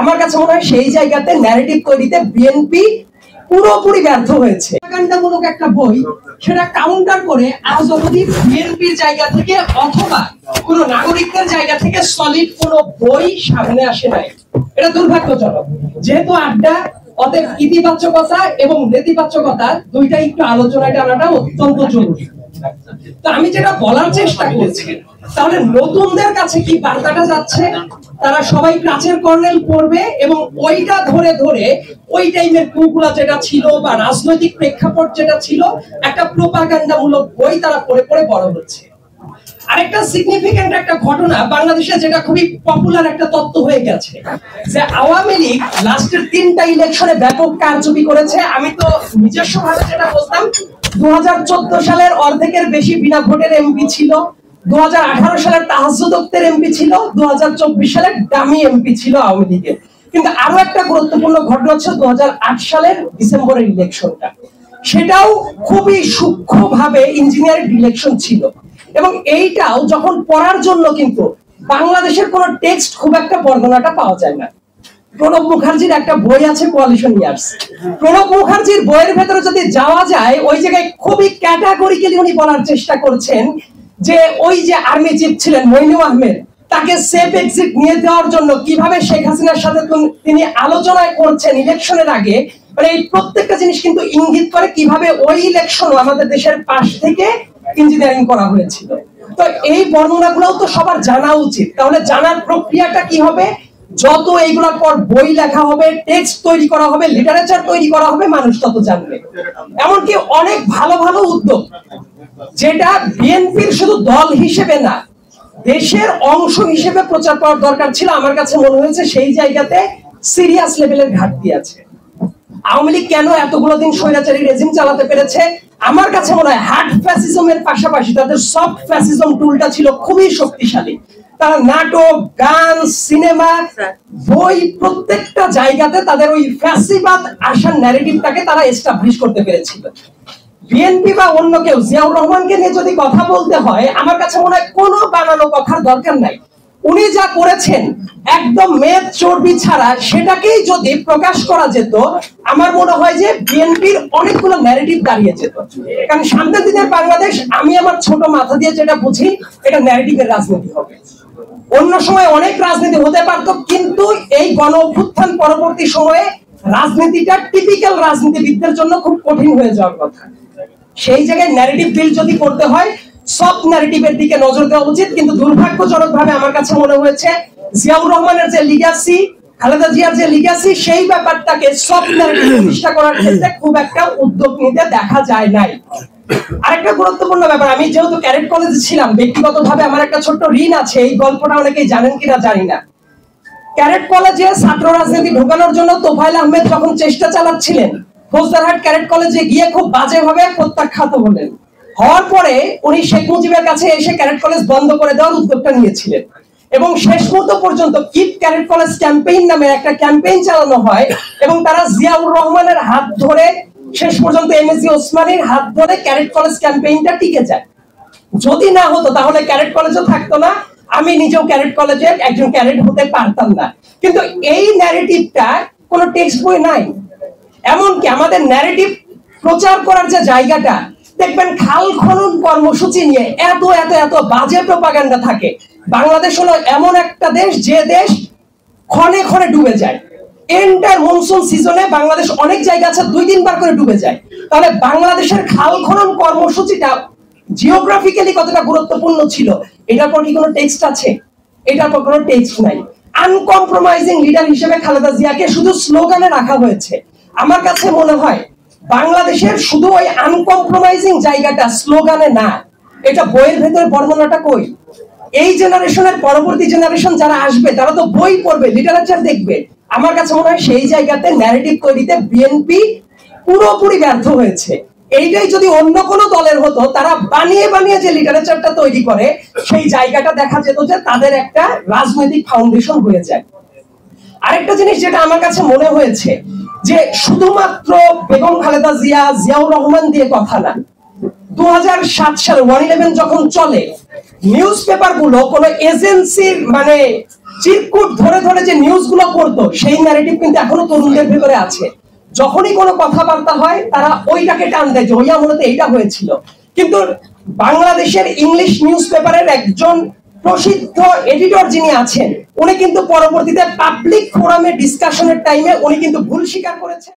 আমার কাছে মনে হয় সেই জায়গাতে ন্যারেটিভ তৈরিতে বিএনপি পুরোপুরি ব্যর্থ হয়েছে। প্রপাগান্ডামূলক একটা বই সেটা কাউন্টার করে আজ অবধি বিএনপির জায়গা থেকে অথবা কোন নাগরিকদের জায়গা থেকে সলিড কোন বই সামনে আসে নাই। এটা দুর্ভাগ্যজনক। যেহেতু আড্ডা, অতএব ইতিবাচকতা এবং নেতিবাচকতা দুইটাই একটু আলোচনায় আনাটা অত্যন্ত জরুরি। তো আমি যেটা বলার চেষ্টা করছি, তাহলে নতুনদের কাছে কি বার্তাটা যাচ্ছে? তারা সবাই কাচের কর্নেল পড়বে এবং ওইটা ধরে ধরে ওই টাইমের কুগুলা যেটা ছিল বা রাজনৈতিক প্রেক্ষাপট যেটা ছিল, একটা প্রপাগান্ডামূলক বই তারা পড়ে পড়ে বড় হচ্ছে। আরেকটা সিগনিফিকেন্ট একটা ঘটনা বাংলাদেশে, যেটা খুবই পপুলার একটা তত্ত্ব হয়ে গেছে, যে আওয়ামী লীগ লাস্টের 3টা ইলেকশনে ব্যাপক কারচুপি করেছে। আমি তো নিজস্ব ভাবে যেটা বলতাম, 2014 সালের অর্ধেকের বেশি বিনা ভোটের এমপি ছিল, 2018 সালের তাহাজ্জুদ ওয়াক্তের এমপি ছিল, 2024 সালের ডামি এমপি ছিল আওয়ামী লীগের। কিন্তু আরো একটা গুরুত্বপূর্ণ ঘটনা হচ্ছে 2008 সালের ডিসেম্বরের ইলেকশনটা। সেটাও খুবই সূক্ষ্মভাবে ইঞ্জিনিয়ারিং ইলেকশন ছিল এবং এইটাও যখন পড়ার জন্য কিন্তু বাংলাদেশের কোন টেক্সট খুব একটা বর্ণনাটা পাওয়া যায় না। প্রণব মুখার্জির একটা বই আছে কোয়ালিশন ইয়ার্স। প্রণব মুখার্জির বইয়ের ভেতরে যদি যাওয়া যায়, ওই জায়গায় খুবই ক্যাটাগরিক্যালি উনি বলার চেষ্টা করছেন যে ওই যে আর্মি চিফ ছিলেন মইনুল আহমেদ, তাকে সেফ এক্সিট নিয়ে দেওয়ার জন্য কিভাবে শেখ হাসিনার সাথে তিনি আলোচনায় করছেন ইলেকশনের আগে। মানে এই প্রত্যেকটা জিনিস কিন্তু ইঙ্গিত করে কিভাবে ওই ইলেকশন আমাদের দেশের পাশ থেকে ইঞ্জিনিয়ারিং করা হয়েছিল। তো এই বর্ণনাগুলোও তো সবার জানা উচিত। তাহলে জানার প্রক্রিয়াটা কি হবে? যত এইগুলোর পর বই লেখা হবে, টেক্সট তৈরি করা হবে, লিটারেচার তৈরি করা হবে, মানুষ তত জানবে। এমনকি অনেক ভালো ভালো উদ্যোগ, যেটা বিএনপির শুধু দল হিসেবে না, দেশের অংশ হিসেবে প্রচার করার দরকার ছিল, আমার কাছে মনে হয়েছে সেই জায়গাতে সিরিয়াস লেভেলের ঘাটতি আছে। আওয়ামী লীগ কেন এতগুলো দিন স্বৈরাচারী রেজিম চালাতে পেরেছে? আমার কাছে মনে হয় হার্ড ফ্যাসিজমের পাশাপাশি তাদের সফট ফ্যাসিজম টুলটা ছিল খুবই শক্তিশালী। তারা নাটক, গান, সিনেমা, বই, প্রত্যেকটা জায়গাতে তাদের ওই ফ্যাসিবাদ আসার ন্যারেটিভটাকে তারা এস্টাবলিশ করতে পেরেছিল। বিএনপি বা অন্য কেউ জিয়াউর রহমানকে নিয়ে যদি কথা বলতে হয়, আমার কাছে মনে হয় কোনো বানানো কথার দরকার নাই। উনি যা করেছেন একদম মেদ চর্বি ছাড়া, সেটাকেই যদি প্রকাশ করা যেত, আমার মনে হয় যে বিএনপির অনেকগুলো ন্যারেটিভ দাঁড়িয়ে যেত। কারণ সামনের দিনের বাংলাদেশ, আমি আমার ছোট মাথা দিয়ে যেটা বুঝি, এটা ন্যারেটিভের রাজনীতি হবে। অন্য সময় অনেক রাজনীতি হতে পারত, কিন্তু এই গণ অভ্যুত্থান পরবর্তী সময়ে রাজনীতিটা টিপিক্যাল রাজনীতিবিদদের জন্য খুব কঠিন হয়ে যাওয়ার কথা। সেই জায়গায় ন্যারেটিভ বিল্ড যদি করতে হয়, সব ন্যারেটিভের দিকে নজর দেওয়া উচিত। কিন্তু দুর্ভাগ্যজনক ভাবে আমার কাছে মনে হয়েছে জিয়াউর রহমানের যে লিগ্যাসি, খালেদা জিয়ার যে লিগ্যাসি, সেই ব্যাপারটাকে সব ন্যারেটিভ প্রতিষ্ঠা করার ক্ষেত্রে খুব একটা উদ্যোগ নিতে দেখা যায় নাই। আরেকটা গুরুত্বপূর্ণ ব্যাপার, আমি যেহেতু ক্যাডেট কলেজে ছিলাম, ব্যক্তিগতভাবে আমার একটা ছোট্ট ঋণ আছে। এই গল্পটা অনেকেই জানেন কিনা জানি না। ক্যাডেট কলেজে ছাত্র রাজনীতি ঢোকানোর জন্য তোফায়েল আহমেদ যখন চেষ্টা চালাচ্ছিলেন, ফৌজদারহাট ক্যাডেট কলেজে গিয়ে খুব বাজেভাবে প্রত্যাখ্যাত হলেন। হওয়ার পরে উনি শেখ মুজিবের কাছে এসে ক্যাডেট কলেজ বন্ধ করে দেওয়ার উদ্যোগটা নিয়েছিলেন এবং শেষ মুহূর্ত পর্যন্ত কিপ ক্যাডেট কলেজ ক্যাম্পেইন নামে একটা ক্যাম্পেইন চালানো হয় এবং তারা জিয়াউর রহমানের হাত ধরে শেষ পর্যন্ত এমএসি ওসমানীর হাত ধরে ক্যাডেট কলেজ ক্যাম্পেইনটা টিকে যায়। যদি না হতো তাহলে ক্যাডেট কলেজও থাকতো না, আমি নিজেও ক্যাডেট কলেজের একজন ক্যাডেট হতে পারতাম না। কিন্তু এই ন্যারেটিভটা কোনো টেক্সট বই নাই। এমনকি আমাদের ন্যারেটিভ প্রচার করার যে জায়গাটা, দেখবেন খাল খনন কর্মসূচি নিয়ে এত এত এত বাজে প্রপাগান্ডা থাকে। বাংলাদেশ হলো এমন একটা দেশ যে দেশ ক্ষণে ক্ষণে ডুবে যায়। এন্টার মনসুন সিজনে বাংলাদেশ অনেক জায়গা আছে 2-3 বার করে ডুবে যায়। তাহলে বাংলাদেশের খাল খনন কর্মসূচিটা জিওগ্রাফিক্যালি কতটা গুরুত্বপূর্ণ ছিল, এটার পর কি কোনো টেক্সট আছে? এটার পর কোনো টেক্সট নাই। আনকম্প্রোমাইজিং লিডার হিসেবে খালেদা জিয়াকে শুধু স্লোগানে রাখা হয়েছে। আমার কাছে মনে হয় বাংলাদেশের শুধু ওই আনকম্প্রোমাইজিং জায়গাটা স্লোগানে না, এটা বইয়ের ভেতরে বর্ণনাটা কই? এই জেনারেশনের পরবর্তী জেনারেশন যারা আসবে, তারা তো বই পড়বে, লিটারেচার দেখবে। আমার কাছে মনে হয় সেই জায়গাতে ন্যারেটিভ তৈরিতে বিএনপি পুরোপুরি ব্যর্থ হয়েছে। এইটাই যদি অন্য কোনো দলের হতো, তারা বানিয়ে বানিয়ে যে লিটারেচারটা তৈরি করে, সেই জায়গাটা দেখা যেত যে তাদের একটা রাজনৈতিক ফাউন্ডেশন হয়ে যায়। আরেকটা জিনিস যেটা আমার কাছে মনে হয়েছে, যে শুধুমাত্র বেগম খালেদা জিয়া, জিয়াউর রহমান দিয়ে কথা না। 2007 সালে 111 যখন চলে, নিউজ পেপার গুলো কোন এজেন্সির মানে চিরকুট ধরে ধরে যে নিউজগুলো করতো সেই ন্যারেটিভ কিন্তু এখনো তরুণদের ভেতরে আছে। যখনই কোনো কথাবার্তা হয় তারা ওইটাকে টান দেয় যে ওই আমলেতে এইটা হয়েছিল। কিন্তু বাংলাদেশের ইংলিশ নিউজ পেপারের একজন প্রসিদ্ধ এডিটর যিনি আছেন, উনি কিন্তু পরবর্তীতে পাবলিক ফোরামে ডিসকাশনের টাইমে উনি কিন্তু ভুল স্বীকার করেছেন।